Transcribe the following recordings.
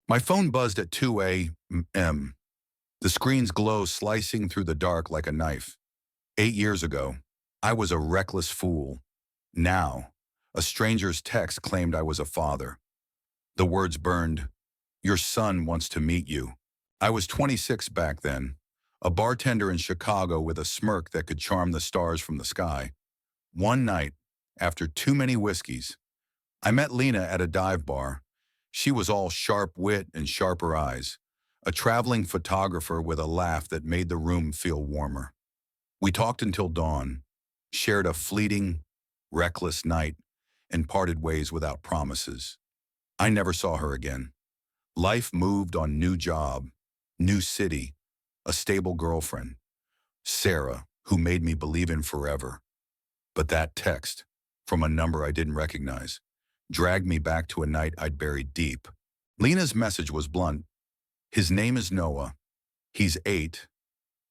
My phone buzzed at 2 a.m. The screen's glow slicing through the dark like a knife. 8 years ago, I was a reckless fool. Now, a stranger's text claimed I was a father. The words burned, "Your son wants to meet you." I was 26 back then, a bartender in Chicago with a smirk that could charm the stars from the sky. One night, after too many whiskeys, I met Lena at a dive bar. She was all sharp wit and sharper eyes, a traveling photographer with a laugh that made the room feel warmer. We talked until dawn, shared a fleeting, reckless night, and parted ways without promises. I never saw her again. Life moved on: new job, new city, a stable girlfriend, Sarah, who made me believe in forever. But that text, from a number I didn't recognize, dragged me back to a night I'd buried deep. Lena's message was blunt. "His name is Noah. He's 8.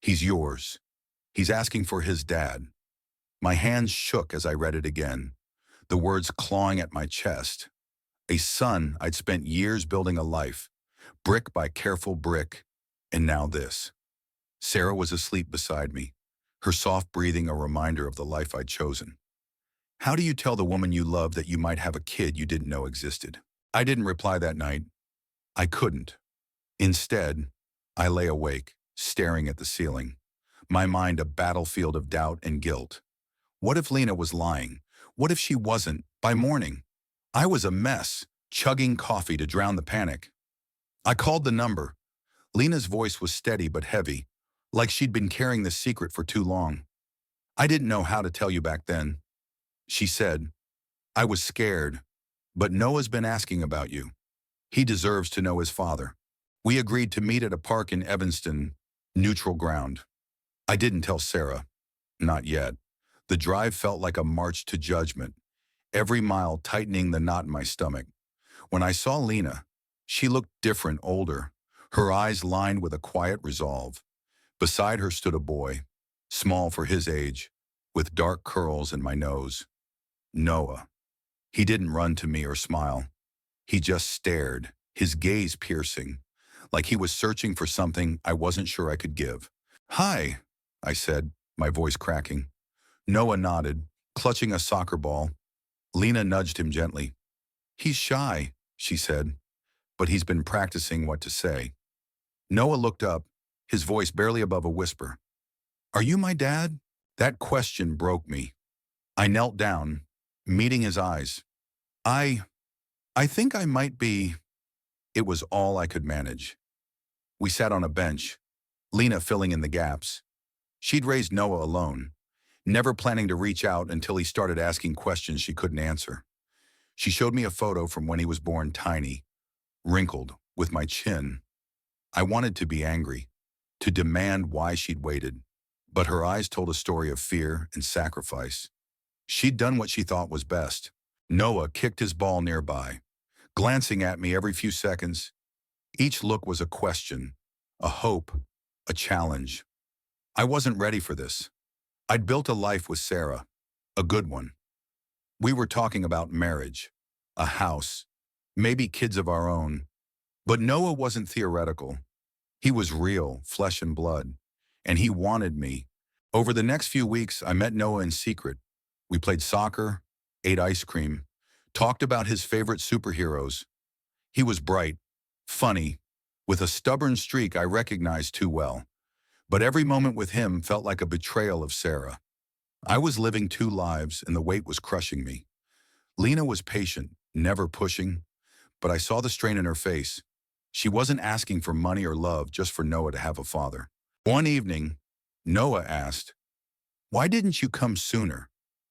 He's yours. He's asking for his dad." My hands shook as I read it again, the words clawing at my chest. A son I'd spent years building a life, brick by careful brick, and now this. Sarah was asleep beside me, her soft breathing a reminder of the life I'd chosen. How do you tell the woman you love that you might have a kid you didn't know existed? I didn't reply that night. I couldn't. Instead, I lay awake, staring at the ceiling, my mind a battlefield of doubt and guilt. What if Lena was lying? What if she wasn't? By morning, I was a mess, chugging coffee to drown the panic. I called the number. Lena's voice was steady but heavy, like she'd been carrying the secret for too long. "I didn't know how to tell you back then," she said. "I was scared, but Noah's been asking about you. He deserves to know his father." We agreed to meet at a park in Evanston, neutral ground. I didn't tell Sarah. Not yet. The drive felt like a march to judgment, every mile tightening the knot in my stomach. When I saw Lena, she looked different, older, her eyes lined with a quiet resolve. Beside her stood a boy, small for his age, with dark curls and my nose. Noah. He didn't run to me or smile. He just stared, his gaze piercing, like he was searching for something I wasn't sure I could give. "Hi," I said, my voice cracking. Noah nodded, clutching a soccer ball. Lena nudged him gently. "He's shy," she said, "but he's been practicing what to say." Noah looked up, his voice barely above a whisper. "Are you my dad?" That question broke me. I knelt down, meeting his eyes. I think I might be." It was all I could manage. We sat on a bench, Lena filling in the gaps. She'd raised Noah alone, never planning to reach out until he started asking questions she couldn't answer. She showed me a photo from when he was born, tiny, wrinkled, with my chin. I wanted to be angry, to demand why she'd waited, but her eyes told a story of fear and sacrifice. She'd done what she thought was best. Noah kicked his ball nearby, glancing at me every few seconds. Each look was a question, a hope, a challenge. I wasn't ready for this. I'd built a life with Sarah, a good one. We were talking about marriage, a house, maybe kids of our own. But Noah wasn't theoretical. He was real, flesh and blood, and he wanted me. Over the next few weeks, I met Noah in secret. We played soccer, ate ice cream, talked about his favorite superheroes. He was bright, funny, with a stubborn streak I recognized too well. But every moment with him felt like a betrayal of Sarah. I was living two lives, and the weight was crushing me. Lena was patient, never pushing, but I saw the strain in her face. She wasn't asking for money or love, just for Noah to have a father. One evening, Noah asked, "Why didn't you come sooner?"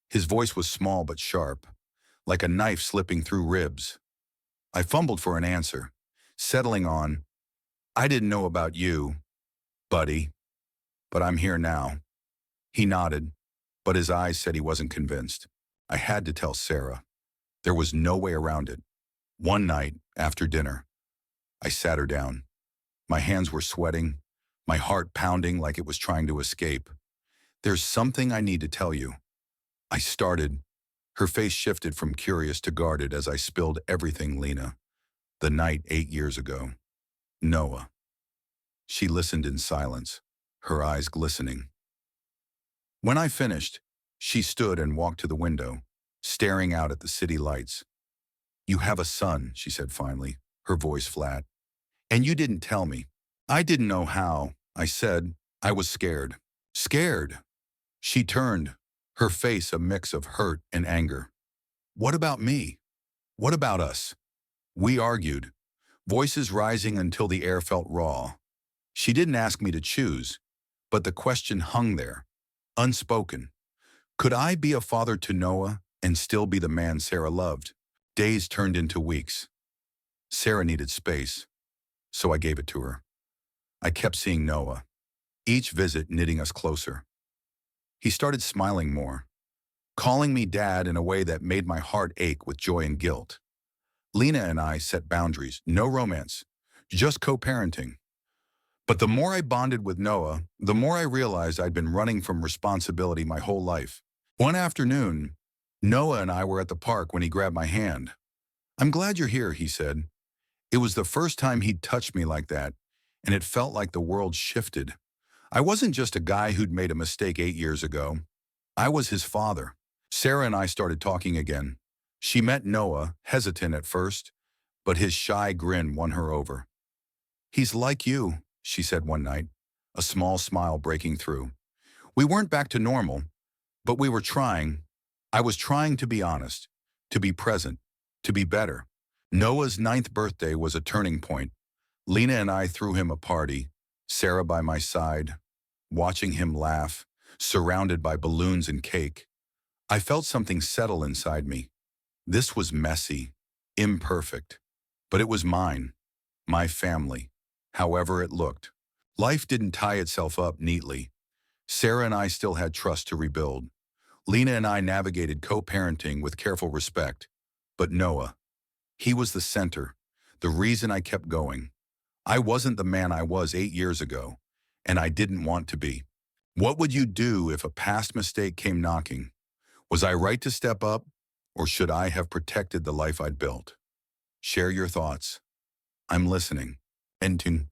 His voice was small but sharp, like a knife slipping through ribs. I fumbled for an answer, settling on, "I didn't know about you, buddy, but I'm here now." He nodded, but his eyes said he wasn't convinced. I had to tell Sarah. There was no way around it. One night, after dinner, I sat her down. My hands were sweating, my heart pounding like it was trying to escape. "There's something I need to tell you." I started. Her face shifted from curious to guarded as I spilled everything, Lena. The night 8 years ago. Noah. She listened in silence, her eyes glistening. When I finished, she stood and walked to the window, staring out at the city lights. "You have a son," she said finally, her voice flat. "And you didn't tell me." "I didn't know how," I said. "I was scared." "Scared?" She turned, her face a mix of hurt and anger. "What about me? What about us?" We argued, voices rising until the air felt raw. She didn't ask me to choose, but the question hung there, unspoken. Could I be a father to Noah and still be the man Sarah loved? Days turned into weeks. Sarah needed space, so I gave it to her. I kept seeing Noah, each visit knitting us closer. He started smiling more, calling me dad in a way that made my heart ache with joy and guilt. Lena and I set boundaries, no romance, just co-parenting. But the more I bonded with Noah, the more I realized I'd been running from responsibility my whole life. One afternoon, Noah and I were at the park when he grabbed my hand. "I'm glad you're here," he said. It was the first time he'd touched me like that, and it felt like the world shifted. I wasn't just a guy who'd made a mistake 8 years ago. I was his father. Sarah and I started talking again. She met Noah, hesitant at first, but his shy grin won her over. "He's like you," she said one night, a small smile breaking through. We weren't back to normal, but we were trying. I was trying to be honest, to be present, to be better. Noah's 9th birthday was a turning point. Lena and I threw him a party, Sarah by my side, watching him laugh, surrounded by balloons and cake. I felt something settle inside me. This was messy, imperfect, but it was mine, my family, however it looked. Life didn't tie itself up neatly. Sarah and I still had trust to rebuild. Lena and I navigated co-parenting with careful respect. But Noah, he was the center, the reason I kept going. I wasn't the man I was 8 years ago, and I didn't want to be. What would you do if a past mistake came knocking? Was I right to step up, or should I have protected the life I'd built? Share your thoughts. I'm listening. Ending.